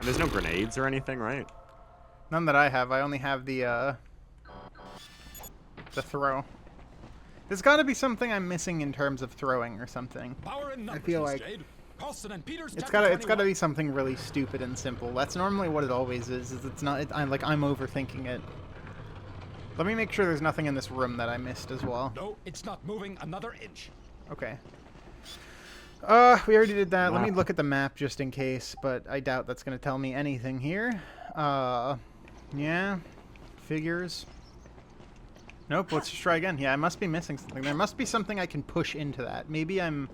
And there's no grenades or anything, right? None that I have. I only have the throw. There's got to be something I'm missing in terms of throwing or something. I feel like it's got to be something really stupid and simple. That's normally what it always is. It's not. I'm overthinking it. Let me make sure there's nothing in this room that I missed as well. No, it's not moving another inch. Okay. We already did that. Let me look at the map just in case, but I doubt that's going to tell me anything here. Yeah. Figures. Nope, let's just try again. Yeah, I must be missing something. There must be something I can push into that. Maybe I'm...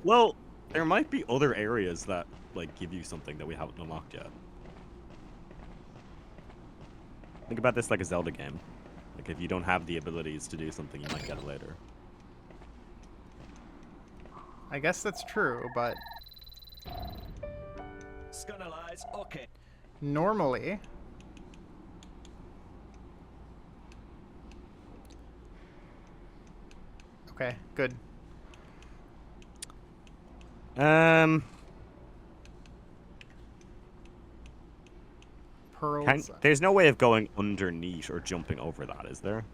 Well, there might be other areas that, like, give you something that we haven't unlocked yet. Think about this like a Zelda game. Like, if you don't have the abilities to do something, you might get it later. I guess that's true, but... Scandalize, okay. Normally... Okay, good. Pearls. There's no way of going underneath or jumping over that, is there?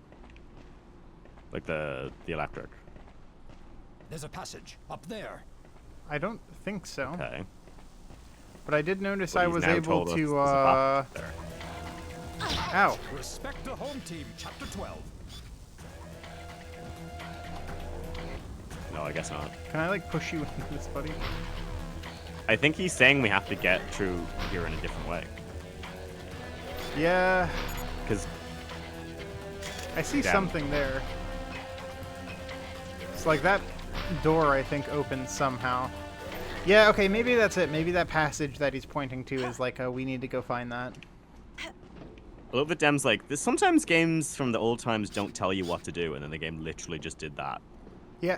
Like the electric. There's a passage up there. I don't think so. Okay. But I did notice Well, I he's was now able told us to, there's a path there. Ow. Respect the home team, chapter 12. No, I guess not. Can I, like, push you into this, buddy? I think he's saying we have to get through here in a different way. Yeah. Because I see something there. It's like that door, I think, opens somehow. Yeah, okay, maybe that's it. Maybe that passage that he's pointing to is like, we need to go find that. I love that Dem's like, sometimes games from the old times don't tell you what to do, and then the game literally just did that. Yeah.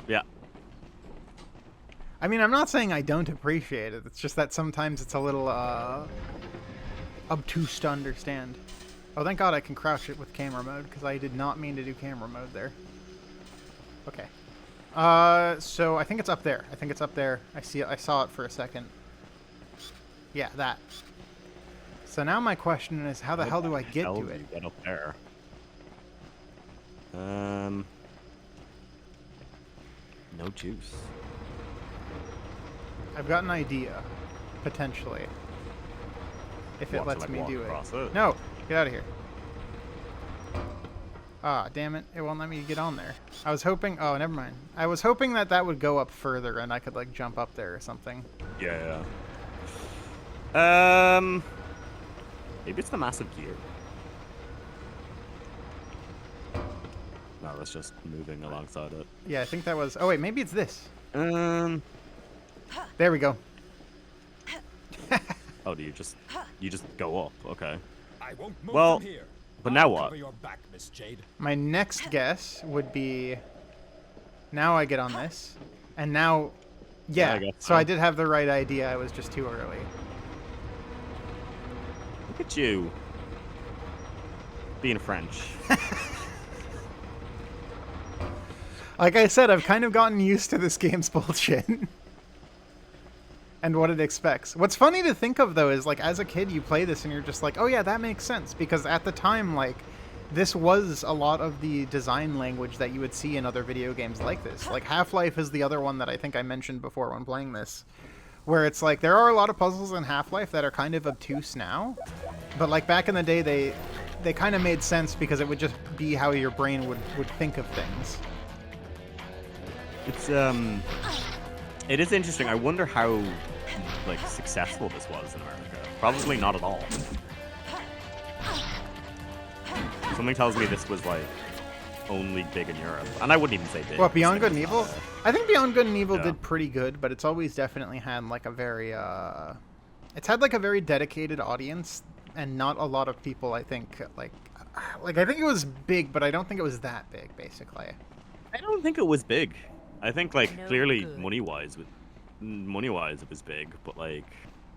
Yeah. I mean, I'm not saying I don't appreciate it. It's just that sometimes it's a little, obtuse to understand. Oh, thank God I can crouch it with camera mode, because I did not mean to do camera mode there. Okay. So I think it's up there. I think it's up there. I see it. I saw it for a second. Yeah, that. So now my question is, how the hell do I get to it? Get up there. No juice. I've got an idea, potentially. If it lets me do it. No, get out of here. Ah, damn it. It won't let me get on there. I was hoping... Oh, never mind. I was hoping that that would go up further and I could, like, jump up there or something. Yeah. Maybe it's the massive gear. No, that's just moving alongside it. Yeah, I think that was... Oh, wait, maybe it's this. There we go. Oh, do you just go up? Okay. I won't move well, from here. but now what? Cover your back, Miss Jade. My next guess would be... Now I get on this. And now... Yeah, so I did have the right idea. I was just too early. Look at you. Being French. Like I said, I've kind of gotten used to this game's bullshit. And what it expects. What's funny to think of, though, is, like, as a kid, you play this and you're just like, oh yeah, that makes sense. Because at the time, like, this was a lot of the design language that you would see in other video games like this. Like, Half-Life is the other one that I think I mentioned before when playing this. Where it's like, there are a lot of puzzles in Half-Life that are kind of obtuse now. But, like, back in the day, they kind of made sense because it would just be how your brain would think of things. It's, it is interesting. I wonder how, like, successful this was in America. Probably not at all. Something tells me this was, like, only big in Europe. And I wouldn't even say big. What, Beyond Good and Evil? I think Beyond Good and Evil did pretty good, but it's always definitely had, like, a very, it's had, like, a very dedicated audience, and not a lot of people, I think, like, I think it was big, but I don't think it was that big, basically. I don't think it was big. I think, like, clearly, money-wise, it was big, but, like,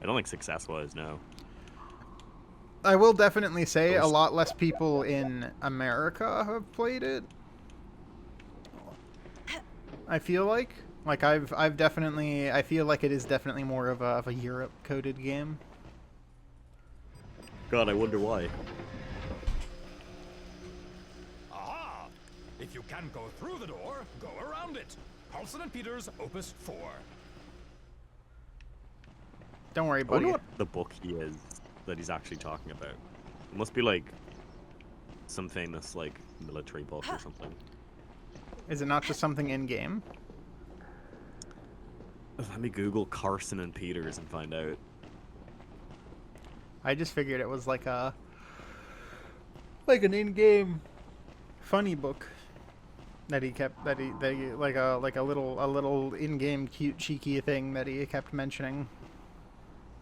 I don't think success-wise, no. I will definitely say a lot less people in America have played it. I feel like. Like I've definitely, I feel like it is definitely more of a Europe coded game. God, I wonder why. Aha! If you can't go through the door, go around it. Carlson and Peters, Opus 4. Don't worry, I buddy. wonder what the book he is that he's actually talking about. It must be like some famous like military book or something. Is it not just something in game? Let me Google Carson and Peters and find out. I just figured it was like an in-game funny book that he kept that he like a little in-game cute cheeky thing that he kept mentioning.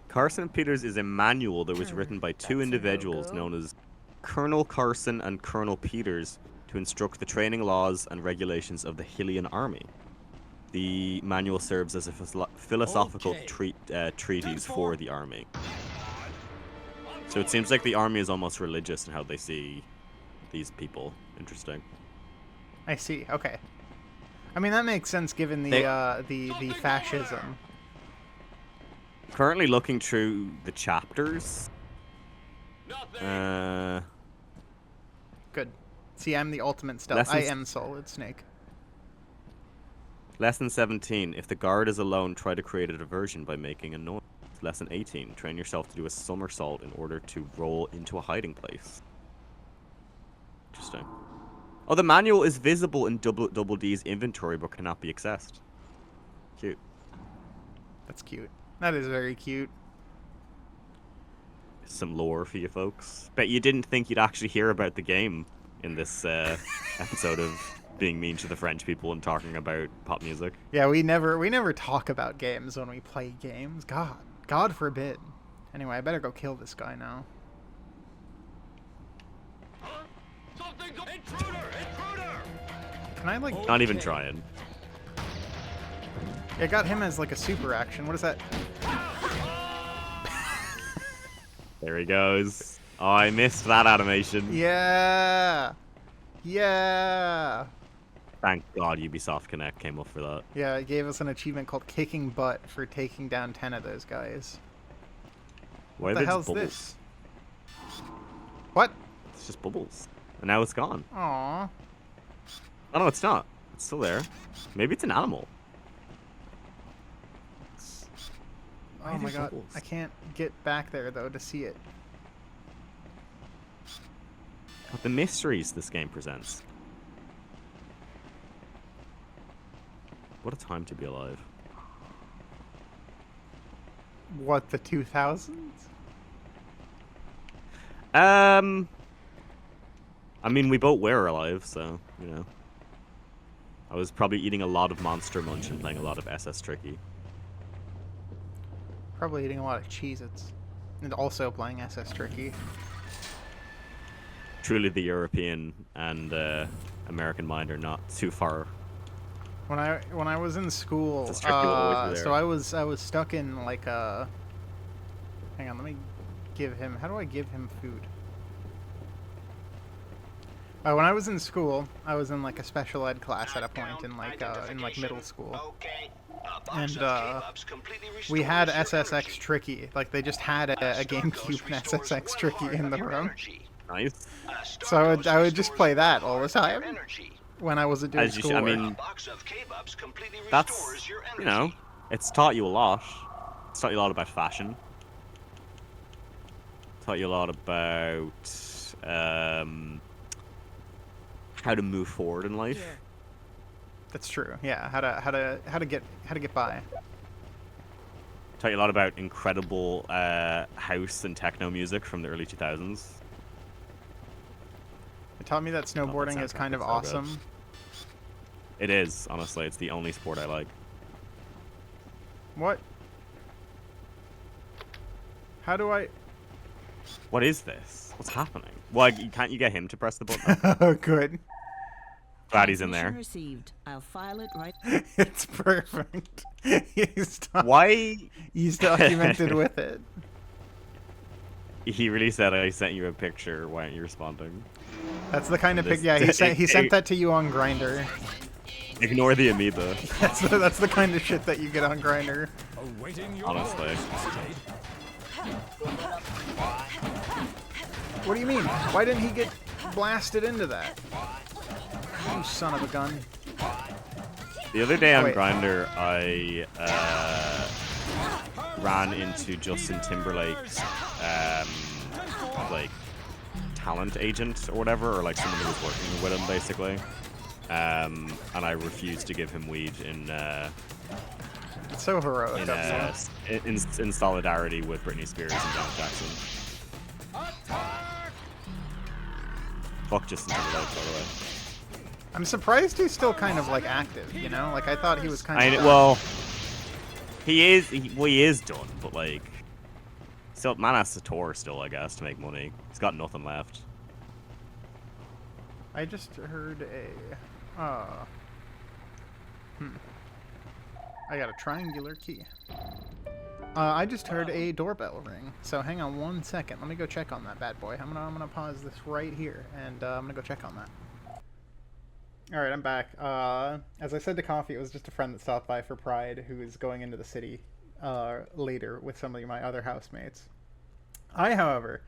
Carson and Peters is a manual that was written by two individuals known as Colonel Carson and Colonel Peters to instruct the training laws and regulations of the Hylian army. The manual serves as a philosophical treatise for the army. So it seems like the army is almost religious in how they see these people. Interesting. I see. Okay. I mean that makes sense given the fascism. Currently looking through the chapters. Good. See, I'm the ultimate stealth. I am Solid Snake. Lesson 17. If the guard is alone, try to create a diversion by making a noise. Lesson 18. Train yourself to do a somersault in order to roll into a hiding place. Interesting. Oh, the manual is visible in Double D's inventory but cannot be accessed. Cute. That's cute. That is very cute. Some lore for you folks. Bet you didn't think you'd actually hear about the game in this episode of being mean to the French people and talking about pop music. Yeah, we never talk about games when we play games. God forbid. Anyway, I better go kill this guy now. Intruder! Can I like? Not even trying. I got him as like a super action. What is that? There he goes. Oh, I missed that animation. Yeah. Yeah. Thank God Ubisoft Connect came up for that. Yeah, it gave us an achievement called Kicking Butt for taking down 10 of those guys. Why What are the they hell's just bubbles? this? What? It's just bubbles. And now it's gone. Aww. Oh no, it's not. It's still there. Maybe it's an animal. Oh my god. I can't get back there though to see it. But the mysteries this game presents. What a time to be alive. What, the 2000s? I mean, we both were alive, so, you know. I was probably eating a lot of Monster Munch and playing a lot of SS Tricky. Probably eating a lot of Cheez-Its. And also playing SS Tricky. Truly the European and American mind are not too far. When I was in school, SS Tricky will always be there. so I was stuck in like a. Hang on, let me give him. How do I give him food? When I was in school, I was in like a special ed class at a point in like middle school, and we had SSX Tricky. Like they just had a GameCube and SSX Tricky in the room. Nice. So I would just play that all the time when I wasn't doing As you should, schoolwork. I mean, that's, you know, it's taught you a lot. It's taught you a lot about fashion. Taught you a lot about how to move forward in life. That's true. Yeah, how to get by. Taught you a lot about incredible house and techno music from the early 2000s. It taught me that snowboarding is kind of soundtrack is so good. awesome. It is, honestly. It's the only sport I like. What? How do I? What is this? What's happening? Why can't you get him to press the button? Oh, good. Glad he's in there. Received. I'll file it right. It's perfect. Why? He's documented with it. He really said, I sent you a picture. Why aren't you responding? That's the kind of This- pic. Yeah, he sent that to you on Grindr. Ignore the amoeba. That's the kind of shit that you get on Grindr. Awaiting your Honestly. orders, Jade. What do you mean? Why didn't he get blasted into that? You son of a gun. The other day on Wait. Grindr, I ran into Justin Timberlake's like talent agent or whatever, or like someone who was working with him basically. And I refused to give him weed in It's so heroic. of you. in solidarity with Britney Spears and Janet Jackson. Fuck Justin Timberlake, by the way. I'm surprised he's still kind of like active, you know? Like I thought he was kind of Well, he is done, but like, still, man has to tour still, I guess, to make money. He's got nothing left. I just heard a I got a triangular key. I just heard a doorbell ring. So hang on 1 second. Let me go check on that bad boy. I'm gonna pause this right here, and I'm gonna go check on that. All right, I'm back. As I said to Coffee, it was just a friend that stopped by for Pride who is going into the city later with some of my other housemates. I, however,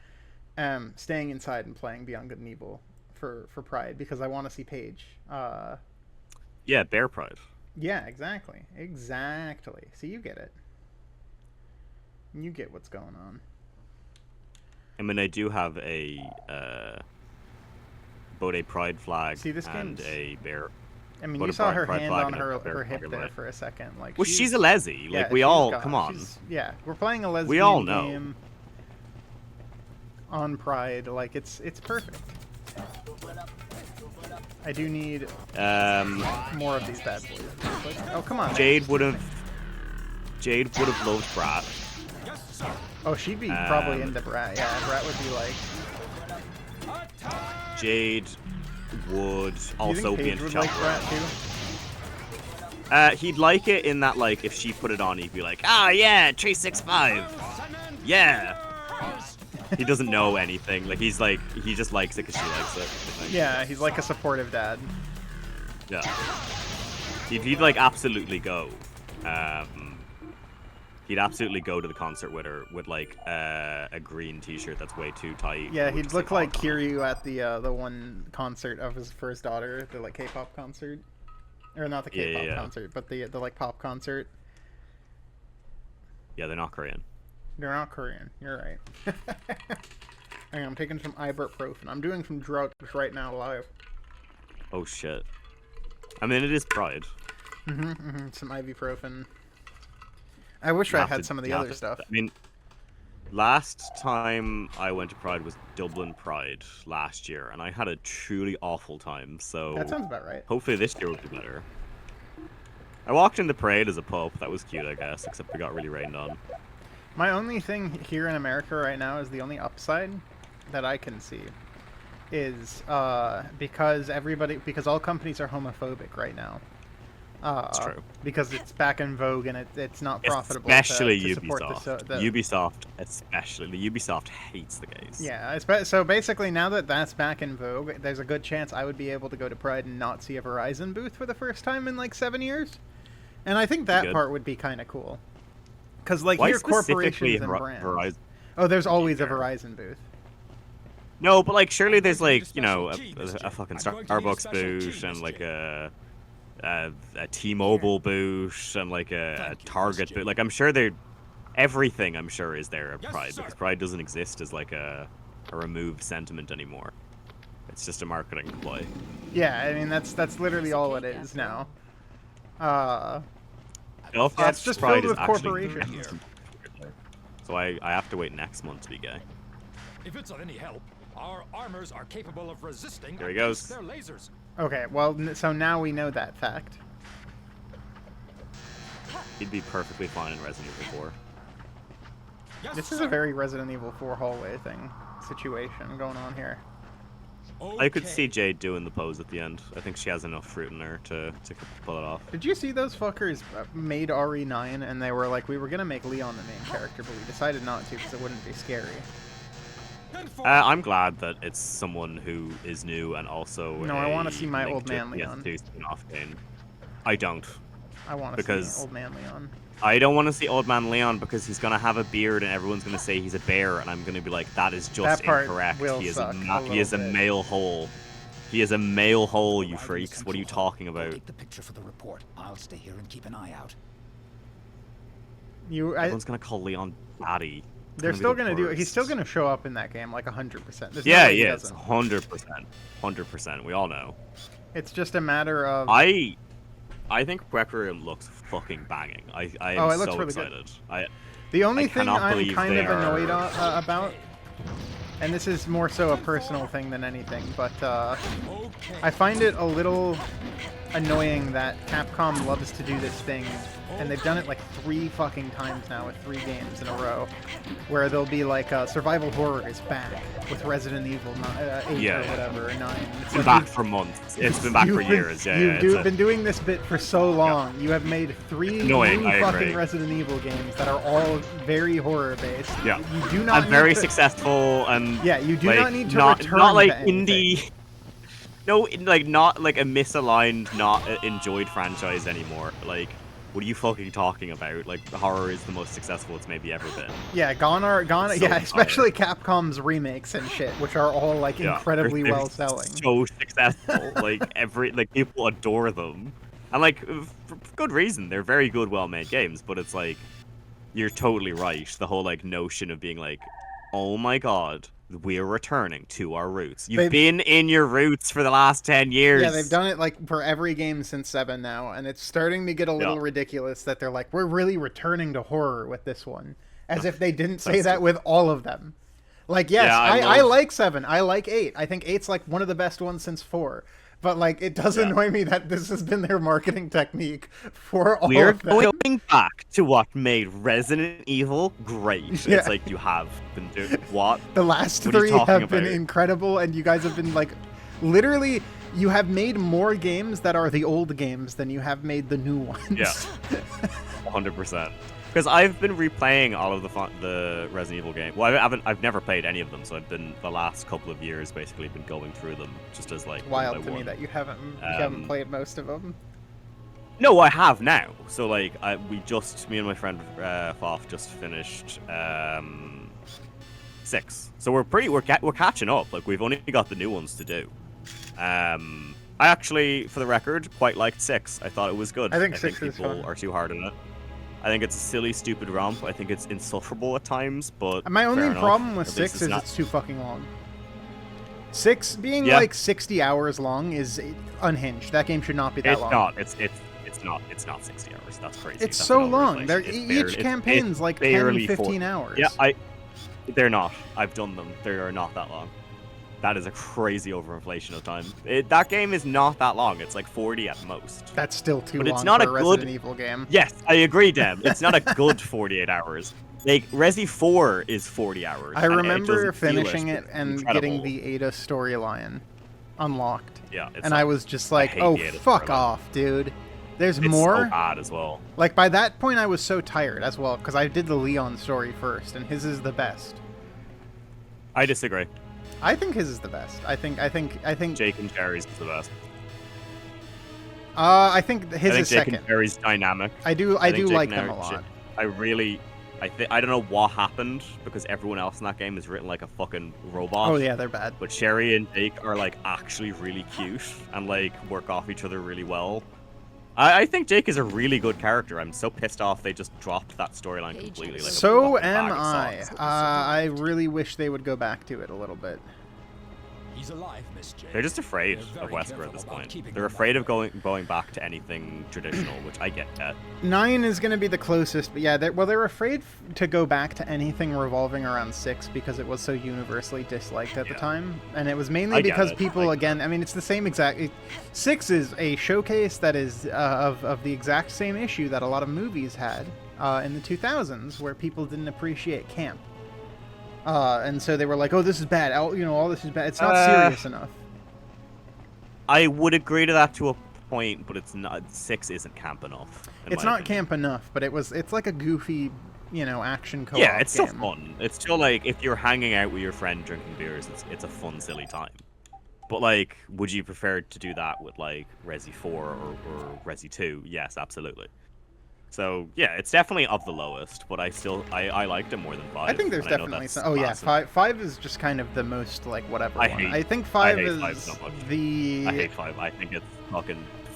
am staying inside and playing Beyond Good and Evil for Pride because I want to see Paige. Yeah, Bear Pride. Yeah, exactly. Exactly. See, you get it. You get what's going on. I mean, I do have a both a Pride flag See, this and game's- a bear. I mean, Put you a saw her pride hand flag on and a her bear hip flag there on it. for a second. Like, Well, she's a leslie. yeah, Like, we she's all, got- come on. Yeah, we're playing a lesbian We all know. game on Pride. Like, it's perfect. I do need more of these bad boys. Oh, come on. Jade would have loved Brat. Oh, she'd be probably into Brat. Yeah, Brat would be like. Jade would Do you also think be Paige into would like Chopper. Brat too? He'd like it in that, like, if she put it on, he'd be like, ah, yeah, 365. Yeah. He doesn't know anything. Like, he just likes it because she likes it. I think. Yeah, he's like a supportive dad. Yeah. He'd like absolutely go. He'd absolutely go to the concert with her with like a green T-shirt that's way too tight. Yeah, with he'd just, look like Hong Kong. Kiryu at the one concert of his first daughter, the like K-pop concert, or not the Yeah, K-pop yeah. concert, but the like pop concert. Yeah, they're not Korean. They're not Korean. You're right. Hang on, I'm taking some ibuprofen. I'm doing some drugs right now live. Oh shit. I mean, it is Pride. Some ibuprofen. I wish You I have had to- some of the you have other to- stuff. I mean, last time I went to Pride was Dublin Pride last year, and I had a truly awful time. So That sounds about right. hopefully this year will be better. I walked in the parade as a pup. That was cute, I guess, except we got really rained on. My only thing here in America right now is the only upside that I can see is because all companies are homophobic right now. It's true. Because it's back in vogue and it's not profitable. Especially to support Ubisoft. the Ubisoft, especially. Ubisoft hates the gays. Yeah, so basically now that that's back in vogue, there's a good chance I would be able to go to Pride and not see a Verizon booth for the first time in like 7 years. And I think that Good. part would be kind of cool. Because like Why here, specifically corporations and Ver- brands. Verizon? Oh, there's always a care? Verizon booth. No, but like surely there's I'm going like to you know special key, Miss a Jane. fucking I'm going to need a Starbucks special key, booth and Miss like Jane. a T-Mobile booth and like a Thank you, Target Miss booth. Jane. Like I'm sure they're everything. I'm sure is there at Yes, Pride sir. because Pride doesn't exist as like a removed sentiment anymore. It's just a marketing ploy. Yeah, I mean that's literally all it is now. Belfast it's just Pride filled is with actually corporations. So I have to wait next month to be gay. If it's of any help, our armors are capable of resisting There he at least goes. their lasers. Okay, well, so now we know that fact. He'd be perfectly fine in Resident Evil 4. Yes, This is sir. a very Resident Evil 4 hallway situation going on here. I could Okay. see Jade doing the pose at the end. I think she has enough fruit in her to pull it off. Did you see those fuckers made RE9 and they were like, we were gonna make Leon the main character, but we decided not to because it wouldn't be scary. Then for- I'm glad that it's someone who is new and also No, I wanna a see my link old to man a Leon. PS2 spin-off game. I don't. I want to Because see Old Man Leon. I don't want to see Old Man Leon because he's gonna have a beard and everyone's gonna say he's a bear, and I'm gonna be like, that is just That part incorrect. will He is suck he is a little bit. male hole. He is a male hole, you Arrive in the freaks. What are you central hall. talking Go about? take the picture for the report. I'll stay here and keep an eye out. Everyone's gonna call Leon Daddy. They're still gonna do it. He's still gonna show up in that game like 100%. Yeah, yeah, it's 100%, 100%. We all know. It's just a matter of. I think Requiem looks fucking banging. I am it looks so really excited. good. The only thing cannot I'm believe kind they of annoyed are- about, and this is more so a personal thing than anything, but I find it a little annoying that Capcom loves to do this thing, and they've done it like 3 fucking times now with 3 games in a row, where they'll be like, survival horror is back with Resident Evil 8 Yeah, or yeah. whatever, or 9. It's been back for months. It's been back for years. Yeah, You've been doing this bit for so long. You have made 3 Annoying, new I fucking agree. Resident Evil games that are all very horror based. Yeah. You do not And need very to, successful and Yeah, you do like, not need to not return like to anything. indie. No, like not like a misaligned, not enjoyed franchise anymore. Like, what are you fucking talking about? Like, horror is the most successful it's maybe ever been. Yeah, gone, So yeah, especially Capcom's remakes and shit, which are all like Yeah, incredibly they're well selling. So successful. Like people adore them, and like for good reason. They're very good, well-made games. But it's like, you're totally right. The whole like notion of being like, oh my god, we're returning to our roots. You've been in your roots for the last 10 years. Yeah, they've done it like for every game since 7 now, and it's starting to get a little ridiculous that they're like, we're really returning to horror with this one, as if they didn't say that with all of them. Like, yes, Yeah, I like 7, I like 8. I think 8's like one of the best ones since 4. But like, it does annoy me that this has been their marketing technique for all We're of them. going back to what made Resident Evil great. Yeah. It's like, you have been doing what? The last What are you 3 talking have been about? incredible, and you guys have been like, literally, you have made more games that are the old games than you have made the new ones. Yeah. 100%. Because I've been replaying all of the Resident Evil games. Well, I've never played any of them, so I've been the last couple of years basically been going through them just as like Wild one by to me one. that you haven't played most of them. No, I have now. So like, me and my friend Foff just finished 6. So we're catching up. Like, we've only got the new ones to do. I actually, for the record, quite liked 6. I thought it was good. I think 6 is people fun. are too hard on it. I think it's a silly, stupid romp. I think it's insufferable at times, but My only fair enough. problem with At least 6 is not- it's too fucking long. 6 being Yeah. like 60 hours long is unhinged. That game should not be that It's long. not. It's not 60 hours. That's crazy. It's That's so an long. overreach. They're, It's each barely- campaign's it's like 10, barely 15 hours. Yeah, they're not. I've done them. They are not that long. That is a crazy overinflation of time. That game is not that long. It's like 40 at most. That's still too But long it's not for a a good- Resident Evil game. Yes, I agree, Dem. It's not a good 48 hours. Like, Resi 4 is 40 hours. I and it remember doesn't feel finishing it It's and incredible. getting the Ada storyline unlocked. Yeah, it's And like- I was just like, hate oh, the Ada fuck storyline. off, dude. There's It's more. so bad as well. Like, by that point, I was so tired as well, because I did the Leon story first, and his is the best. I disagree. I think his is the best. I think Jake and Jerry's is the best. I think his I think is Jake second. and Jerry's dynamic. I do think Jake like and them a Jerry- lot. I don't know what happened because everyone else in that game is written like a fucking robot. Oh yeah, they're bad. But Sherry and Jake are like actually really cute and like work off each other really well. I think Jake is a really good character. I'm so pissed off they just dropped that storyline completely. Like a So fucking am bag of I. socks. I really wish they would go back to it a little bit. He's alive, Miss Jane. They're just afraid They're of very Wesker at careful this about point. keeping They're him afraid of alive. going back to anything traditional, which I get at. 9 is going to be the closest, but yeah, they're afraid to go back to anything revolving around 6 because it was so universally disliked at the Yeah. time, and it was mainly I get because it. people, again, I mean, it's the same exact. 6 is a showcase that is of the exact same issue that a lot of movies had in the 2000s, where people didn't appreciate camp, and so they were like, "Oh, this is bad. All this is bad. It's not serious enough." I would agree to that to a point, but it's not. 6 isn't camp enough. in It's my not opinion. camp enough, but it's like a goofy, action co-op Yeah, it's still game. fun. It's still like if you're hanging out with your friend drinking beers, it's a fun, silly time. But like, would you prefer to do that with like Resi 4 or Resi 2? Yes, absolutely. So yeah, it's definitely of the lowest, but I liked it more than 5. I think there's and I know definitely that's some. Oh yeah, massive. five is just kind of the most like whatever I one. hate- I think I five hate is 5 so much. the. I hate 5. I think it's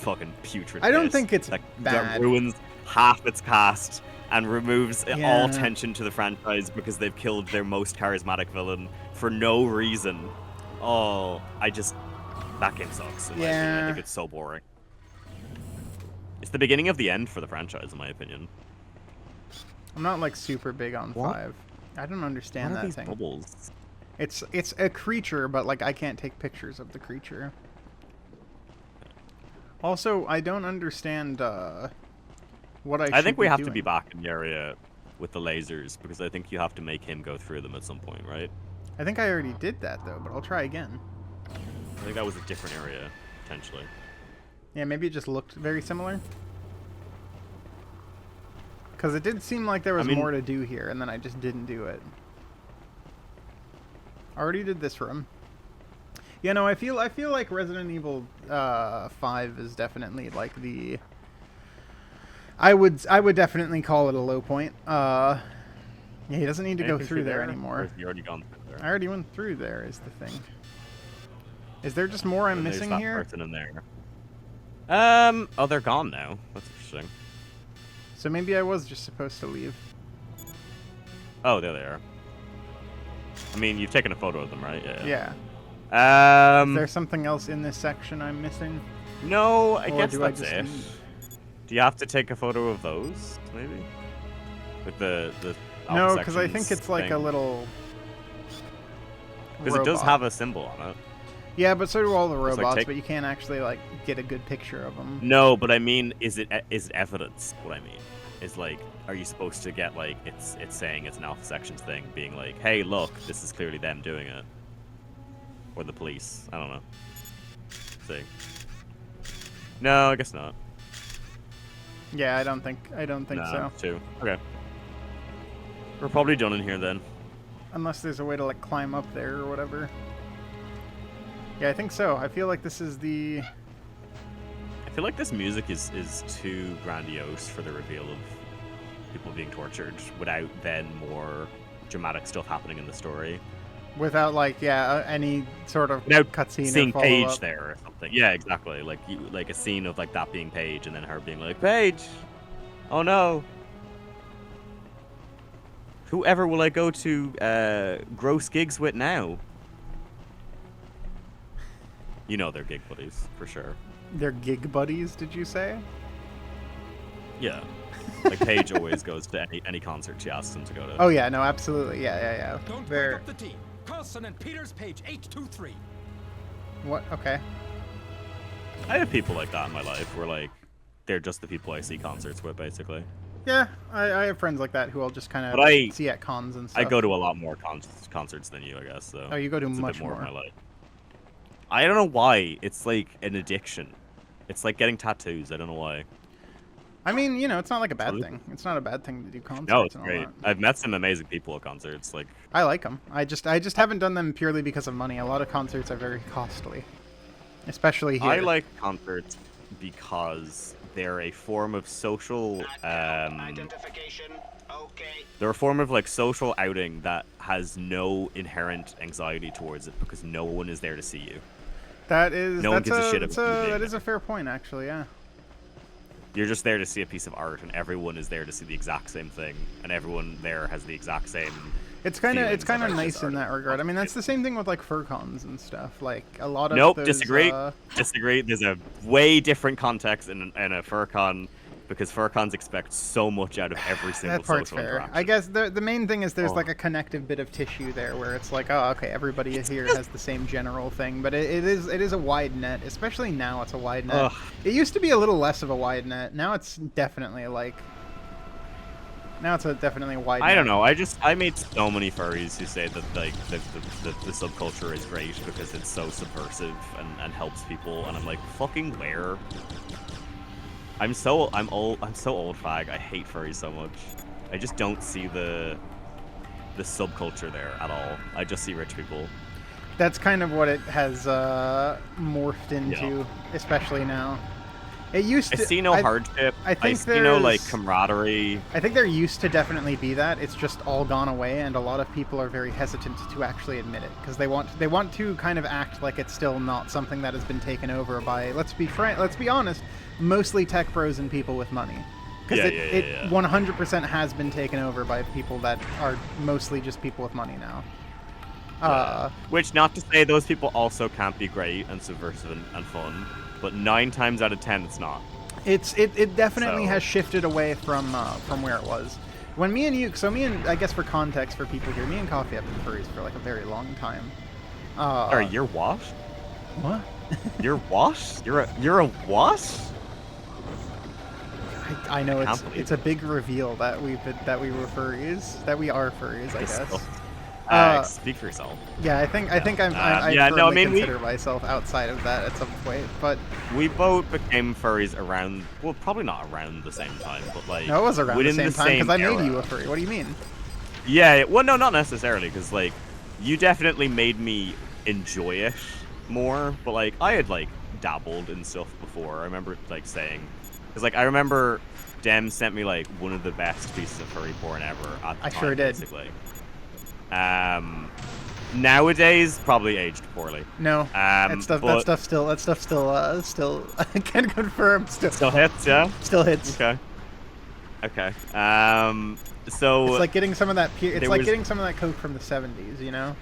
fucking putrid. I don't piss think it's that bad. ruins half its cast and removes Yeah. all tension to the franchise because they've killed their most charismatic villain for no reason. Oh, that game sucks. In my opinion. I Yeah. think it's so boring. It's the beginning of the end for the franchise, in my opinion. I'm not like super big on What? 5. I don't understand What are that these thing. bubbles? It's a creature, but like I can't take pictures of the creature. Also, I don't understand what I think should we be have to doing. be back in the area with the lasers because I think you have to make him go through them at some point, right? I think I already did that though, but I'll try again. I think that was a different area, potentially. Yeah, maybe it just looked very similar. Because it did seem like there was mean- more to do here, and then I just didn't do it. Already did this room. Yeah, no, I feel like Resident Evil 5 is definitely like the. I would definitely call it a low point. Yeah, he doesn't need to go Anything through there Or anymore. has he already gone through there? I already went through there. Is the thing. Is there just more I'm And missing there's that here? person in there. Oh, they're gone now. That's interesting. So maybe I was just supposed to leave. Oh, there they are. I mean, you've taken a photo of them, right? Yeah. Yeah. Is there something else in this section I'm missing? No, I Or guess do I that's just it. leave? Do you have to take a photo of those, maybe? With the No, alpha because I think sections it's like a thing? little. Because it does robot. have a symbol on it. Yeah, but so do all the It's like robots, take- but you can't actually like get a good picture of them. No, but I mean, is it evidence? What I mean is like, are you supposed to get like it's saying it's an alpha sections thing, being like, hey, look, this is clearly them doing it, or the police? I don't know. See. No, I guess not. Yeah, I don't think No, so. too. Okay. We're probably done in here then. Unless there's a way to like climb up there or whatever. Yeah, I think so. I feel like this is the. I feel like this music is too grandiose for the reveal of people being tortured without then more dramatic stuff happening in the story. Without like any sort of Without cutscene seeing or follow Paige up. there or something. Yeah, exactly. Like like a scene of like that being Paige and then her being like, Paige! Oh no! Whoever will I go to gross gigs with now? You know they're gig buddies, for sure. They're gig buddies, did you say? Yeah. Like Paige always goes to any concert she asks him to go to. Oh yeah, no, absolutely. Yeah. Don't break They're up the team. Carlson and Peters, page 823. what? Okay. I have people like that in my life where like they're just the people I see concerts with, basically. Yeah, I have friends like that who I'll just kind But I- of see at cons and stuff. I go to a lot more concerts than you, I guess. So Oh, you go to it's a much bit more of more. my life. I don't know why. It's like an addiction. It's like getting tattoos. I don't know why. I mean, it's not like a bad Totally. thing. It's not a bad thing to do concerts No, it's and all great. that. I've met some amazing people at concerts. Like I like them. I just haven't done them purely because of money. A lot of concerts are very costly, especially here. I like concerts because they're a form of social. Identification. Okay. They're a form of like social outing that has no inherent anxiety towards it because no one is there to see you. That is. No one that's gives a shit that's about you being that is there. a fair point, actually. Yeah. You're just there to see a piece of art, and everyone is there to see the exact same thing, and everyone there has the exact same. It's kind of feelings nice about in this that art. regard. I mean, that's the same thing with like furcons and stuff. Like a lot of Nope, those, disagree. Disagree. There's a way different context in a furcon because furcons expect so much out of every single That part's social fair. interaction. I guess the main thing is there's Oh. like a connective bit of tissue there where it's like, oh, okay, everybody here has the same general thing, but it is a wide net, especially now it's a wide net. Ugh. It used to be a little less of a wide net. Now it's definitely like. Now it's definitely a wide. I net. don't know. I meet so many furries who say that like the subculture is great because it's so subversive and helps people, and I'm like, fucking where? I'm so old fag. I hate furries so much. I just don't see the subculture there at all. I just see rich people. That's kind of what it has morphed into, especially now. It used I to. see no hardship. I think see no like there's- camaraderie. I think there used to definitely be that. It's just all gone away, and a lot of people are very hesitant to actually admit it because they want to kind of act like it's still not something that has been taken over by, let's be honest, mostly tech bros and people with money. Because it 100% has been taken over by people that are mostly just people with money now. Which, not to say those people also can't be great and subversive and fun, but 9 times out of 10 it's not. It definitely So- has shifted away from where it was. When me and I guess for context for people here, me and Coffee have been furries for like a very long time. Sorry, you're what? What? You're what? You're a what? I know Can't believe it's a big reveal that we were furries, that we are furries, I guess. Speak for yourself. Yeah, I think I yeah, no, I mean, consider myself outside of that at some point, but We both became furries around, well, probably not around the same time, but like no, it was around the within same time because I made era. you a furry. What do you mean? Yeah, well, no, not necessarily, because like you definitely made me enjoy it more. But like I had like dabbled in stuff before. I remember like saying, because like I remember Dem sent me like one of the best pieces of furry porn ever. At the I time, sure did. Basically. Nowadays, probably aged poorly. No, that stuff still I can confirm Still hits, yeah. still hits. Okay. Okay. So It's like getting some of that. It's there like was- getting some of that coke from the '70s, you know.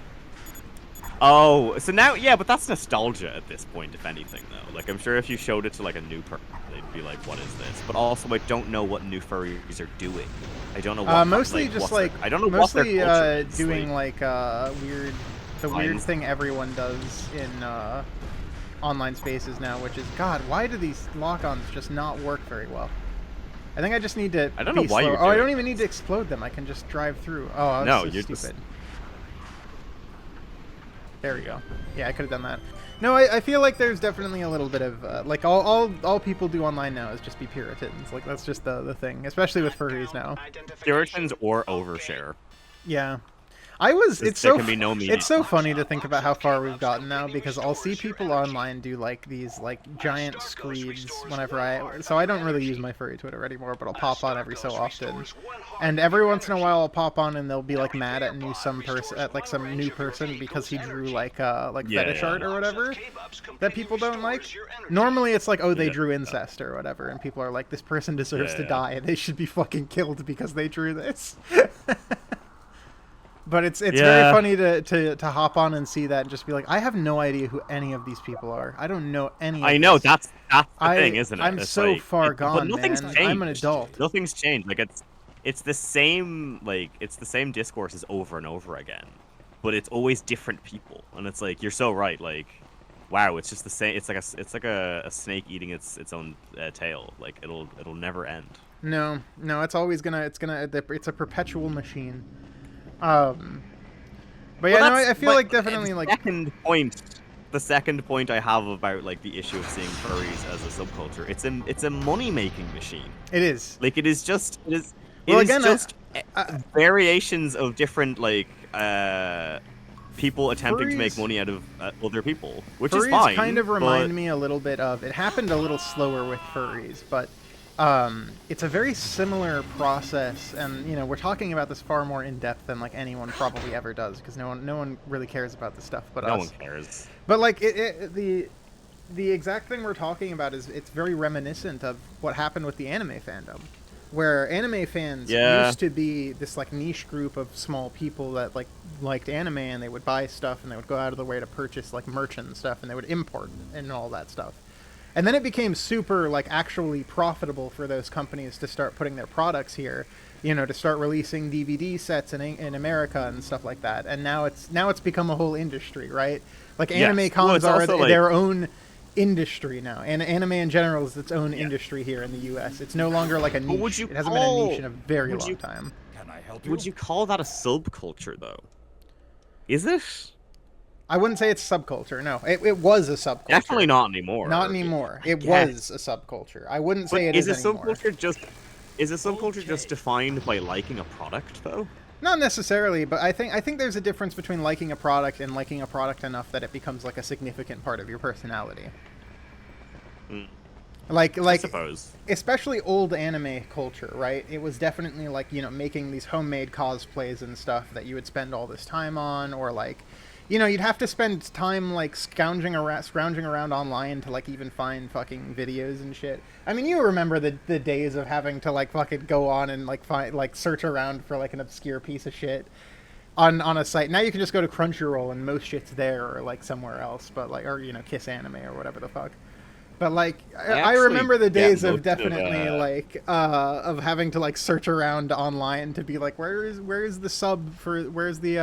Oh, so now, yeah, but that's nostalgia at this point, if anything, though. Like, I'm sure if you showed it to, like, a new person, they'd be like, what is this? But also, I don't know what new furries are doing. I don't know what... Mostly like, just what's like their- I don't know what their mostly culture is. doing like, like weird Lines. thing everyone does in online spaces now, which is God. Why do these lock-ons just not work very well? I think I just need to. I don't know be why slower. you're Oh, I doing don't even need to explode them. I can just drive through. Oh, I was No, so you're stupid. just- There we go. Yeah, I could have done that. No, I feel like there's definitely a little bit of like all people do online now is just be Puritans. Like that's just the thing, especially with furries now. Puritans or overshare. Yeah. It's There so can be no medium. it's so funny to think about how far we've gotten now because I'll see people online do like these like giant screeds whenever I don't really use my furry Twitter anymore, but I'll pop on every so often. And every once in a while I'll pop on and they'll be like mad at some new person because he drew like fetish art or whatever that people don't like. Normally it's like, oh, they Yeah. drew incest or whatever, and people are like, this person deserves to Yeah. die and they should be fucking killed because they drew this. But it's very Yeah. funny to hop on and see that and just be like, I have no idea who any of these people are. I don't know any. I of know, this. that's the thing, isn't it? I'm It's so like, far but gone, nothing's man. changed. I'm an adult. Nothing's changed. Like, it's the same, like, it's the same discourses over and over again. But it's always different people. And it's like, you're so right, like, wow, it's just the same. It's like a snake eating its own tail. Like, it'll never end. No, it's always it's a perpetual machine. But yeah, Well, no, that's- I feel but like definitely like the second point I have about like the issue of seeing furries as a subculture, it's a money making machine. it is. Like it is just Well, again, variations of different like people attempting to make Furries- money out of other people, which Furries is fine. kind of but- remind me a little bit of. It happened a little slower with furries, but it's a very similar process, and we're talking about this far more in depth than like anyone probably ever does, because no one really cares about this stuff but no us. one cares. But like the exact thing we're talking about is it's very reminiscent of what happened with the anime fandom, where anime fans Yeah. used to be this like niche group of small people that like liked anime and they would buy stuff and they would go out of their way to purchase like merch and stuff and they would import and all that stuff. And then it became super like actually profitable for those companies to start putting their products here, to start releasing DVD sets in America and stuff like that. And now it's become a whole industry, right? Like anime Yes. Well, cons it's are also, like- their own industry now, and anime in general is its own industry here in the U.S. It's no longer like a niche. would you It hasn't been a niche call- in a very would long you- time. Can I help you? Would you call that a subculture though? Is it? I wouldn't say it's subculture. No, it was a subculture. Definitely not anymore. Not anymore. It guess. was a subculture. I wouldn't But say it is is a anymore. subculture just defined by liking a product though? Not necessarily, but I think there's a difference between liking a product and liking a product enough that it becomes like a significant part of your personality. Like I suppose. especially old anime culture, right? It was definitely like, you know, making these homemade cosplays and stuff that you would spend all this time on, or like, you know, you'd have to spend time like scrounging around online to like even find fucking videos and shit. I mean, you remember the days of having to like fucking go on and like find like search around for like an obscure piece of shit on a site. Now you can just go to Crunchyroll and most shit's there or like somewhere else, but like, or you know, Kiss Anime or whatever the fuck. But like, I remember the days of definitely like of having to like search around online to be like, where is the sub for, where's the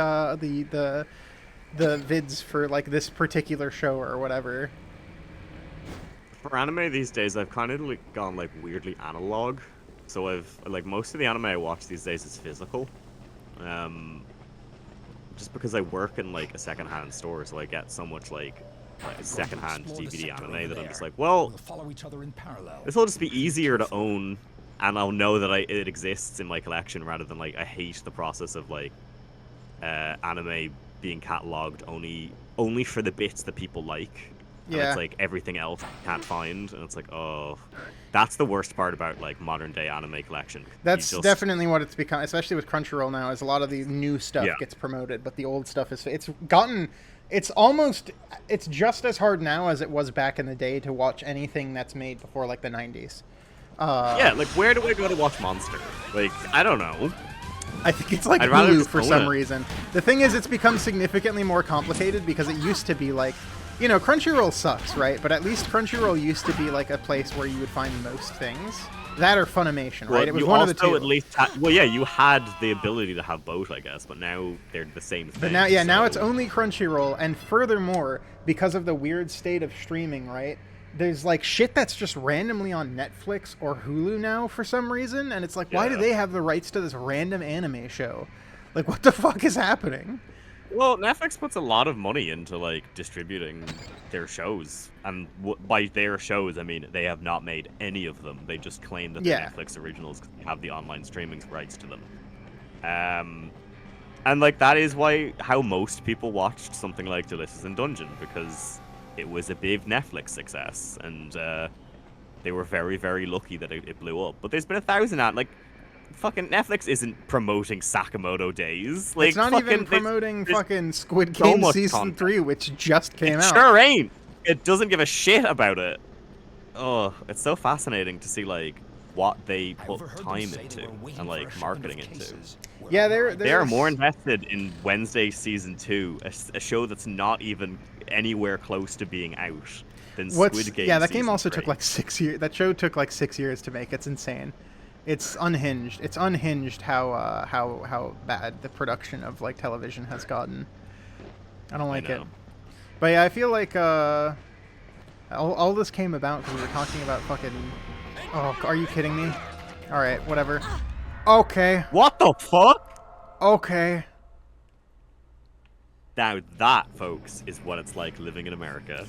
vids for like this particular show or whatever. For anime these days, I've kind of like gone like weirdly analog. So I've like most of the anime I watch these days is physical. Just because I work in like a secondhand store, so I get so much like secondhand Explore the DVD sector anime over that I'm there. just like, well, We'll follow each other in parallel. this will just be easier to own, and I'll know that it exists in my collection rather than like I hate the process of like anime being cataloged only for the bits that people like. And Yeah. it's like everything else you can't find, and it's like, oh, that's the worst part about like modern day anime collection. You That's just- definitely what it's become, especially with Crunchyroll now, is a lot of the new stuff Yeah. gets promoted, but the old stuff it's just as hard now as it was back in the day to watch anything that's made before like the 90s. Yeah, like where do I go to watch Monster? Like, I don't know. I think it's like I'd rather Hulu just for own some it. reason. The thing is, it's become significantly more complicated because it used to be like, you know, Crunchyroll sucks, right? But at least Crunchyroll used to be like a place where you would find most things. That or Funimation, right? Well, It was you one of also the two. at least well, yeah, you had the ability to have both, I guess, but now they're the same thing. But now, yeah, now it's so- only Crunchyroll, and furthermore, because of the weird state of streaming, right? There's like shit that's just randomly on Netflix or Hulu now for some reason, and it's like, why do Yeah. they have the rights to this random anime show? Like, what the fuck is happening? Well, Netflix puts a lot of money into like distributing their shows, and by their shows, I mean they have not made any of them. They just claim that they're Yeah. Netflix originals because they have the online streaming rights to them. And like that is how most people watched something like Delicious in Dungeon, because it was a big Netflix success, and they were very, very lucky that it blew up. But there's been 1,000 like. Fucking Netflix isn't promoting Sakamoto Days. Like, It's not fucking, even promoting there's fucking Squid so Game much Season content. 3, which just came It out. sure ain't. It doesn't give a shit about it. Oh, it's so fascinating to see like what they I put overheard them time say they into were waiting and for a like shipment marketing of into. cases. We're Yeah, on they're- our way. They are There's- more invested in Wednesday season 2, a show that's not even anywhere close to being out, than Squid Game. Yeah, that game season also 3. took like 6 years. That show took like 6 years to make. It's insane. It's unhinged. It's unhinged how bad the production of like television has gotten. I don't like it. know. But yeah, I feel like all this came about because we were talking about fucking. Oh, are you kidding me? All right, whatever. Okay, What the fuck? okay. Now that, folks, is what it's like living in America.